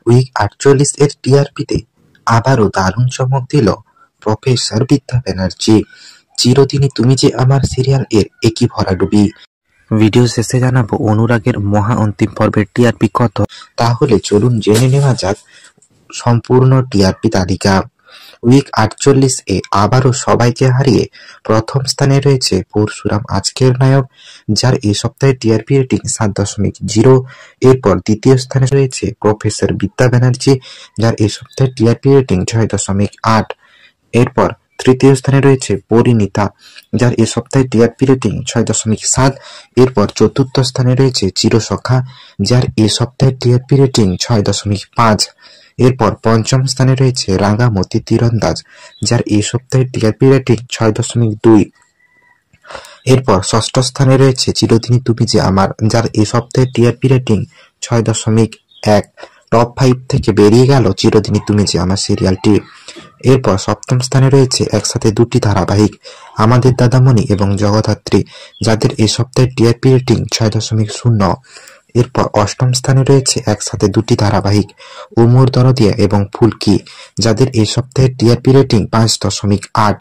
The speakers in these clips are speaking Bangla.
উইক ৪৮ এর টিআরপিতে আবারও দারুণ চমক দিল প্রফেসর বিদ্যা ব্যানার্জি। চিরদিনই তুমি যে আমার সিরিয়াল এর একই ভরাডুবি। ভিডিও শেষে জানাবো অনুরাগের মহা অন্তিম পর্বের টিআরপি কত। তাহলে চলুন জেনে নেওয়া যাক সম্পূর্ণ টিআরপি তালিকা। উইক ৪৮ এ আবারও সবাইকে হারিয়ে প্রথম স্থানে রয়েছে পরশুরাম আজকের নায়ক, যার এই সপ্তাহে টিআরপি রেটিং ৭.০। এরপর দ্বিতীয় স্থানে রয়েছে প্রফেসর বিদ্যা ব্যানার্জি, যার এই সপ্তাহে টিআরপি রেটিং ৬.৮। এরপর তৃতীয় স্থানে রয়েছে পরিণীতা, যার এ সপ্তাহে টিআরপি রেটিং ৬.৭। এরপর চতুর্থ স্থানে রয়েছে চিরসখা, যার এ সপ্তাহে টিআরপি রেটিং ৬.৫। এরপর পঞ্চম স্থানে রয়েছে রাঙামতি তীরন্দাজ, যার এই সপ্তাহে টিআরপি রেটিং ৬.২। এরপর ষষ্ঠ স্থানে রয়েছে চিরদিনই তুমি যে আমার, যার এই সপ্তাহে টিআরপি রেটিং ৬.১। টপ ৫ থেকে বেরিয়ে গেল চিরদিনই তুমি যে আমার সিরিয়ালটি। এরপর সপ্তম স্থানে রয়েছে একসাথে দুটি ধারাবাহিক, আমাদের দাদামণি এবং জগদ্ধাত্রী, যাদের এই সপ্তাহে টিআরপি রেটিং ৬.০। এরপর অষ্টম স্থানে রয়েছে একসাথে দুটি ধারাবাহিক, উমর দরদিয়া এবং ফুলকি, যাদের এই সপ্তাহে টিআরপি রেটিং ৫.৮।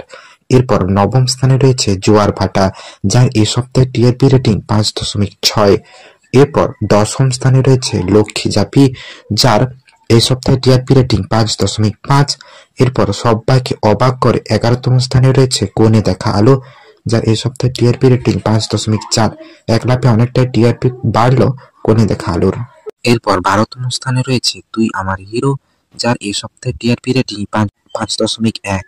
এরপর নবম স্থানে রয়েছে জোয়ার ভাটা, যার এই সপ্তাহে টিআরপি রেটিং ৫.৬। এরপর দশম স্থানে রয়েছে লক্ষ্মী জাপি, যার এই সপ্তাহে টিআরপি রেটিং ৫.৫। এরপর সবাইকে অবাক করে ১১তম স্থানে রয়েছে কোণে দেখা আলো, যার এই সপ্তাহে টিআরপি রেটিং ৫.৪। এক লাফে অনেকটাই টিআরপি বাড়লো কোণে দেখা আলোর। এরপর ১২তম স্থানে রয়েছে তুই আমার হিরো, যার এই সপ্তাহে টিআরপি রেটিং ৫.১।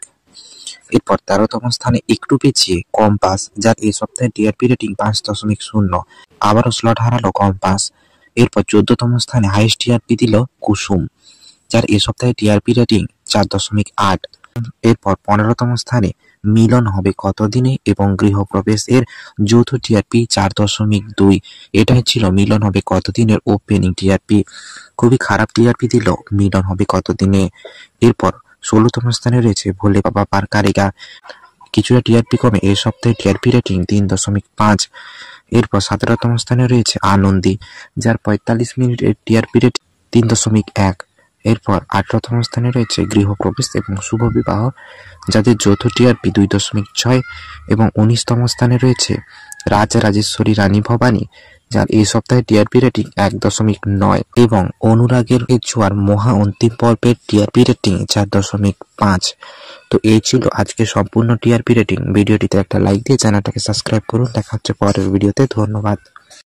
এরপর ১৩তম স্থানে একটু পিছিয়ে কম্পাস, যার এই সপ্তাহে টিআরপি রেটিং ৫.০। আবারও স্লট হারালো কম্পাস। এরপর ১৪তম স্থানে হাইস্ট টিআরপি দিল কুসুম, যার এই সপ্তাহে টিআরপি রেটিং ৪.৮। এরপর ১৫তম স্থানে মিলন হবে কতদিনে এবং গৃহপ্রবেশ এর যৌথ টিআরপি ৪.২। এটাই ছিল মিলন হবে কতদিনের ওপেনিং টিআরপি। খুবই খারাপ টিআরপি দিল মিলন হবে কতদিনে। এরপর ১৬তম স্থানে রয়েছে ভোলে বাবা পার কারেগা, কিছুটা টিআরপি কমে এই সপ্তাহে টিআরপি রেটিং ৩.৫। এরপর ১৭তম স্থানে রয়েছে আনন্দী, যার ৪৫ মিনিটের টিআরপি রেটিং ৩.১। এরপর ১৮তম স্থানে রয়েছে গৃহপ্রবেশ এবং শুভ বিবাহ, যাদের যৌথ টিআরপি ২.৬। এবং ১৯তম স্থানে রয়েছে রাজা রাজেশ্বরী রানী ভবানী, যার এই সপ্তাহে টিআরপি রেটিং ১.৯। এবং অনুরাগের ছোঁয়ার মহা অন্তিম পর্বের টিআরপি রেটিং ৪.৫। তো এই ছিল আজকে সম্পূর্ণ টিআরপি রেটিং। ভিডিওটিতে একটা লাইক দিয়ে চ্যানেলটাকে সাবস্ক্রাইব করুন। দেখা হচ্ছে পরের ভিডিওতে। ধন্যবাদ।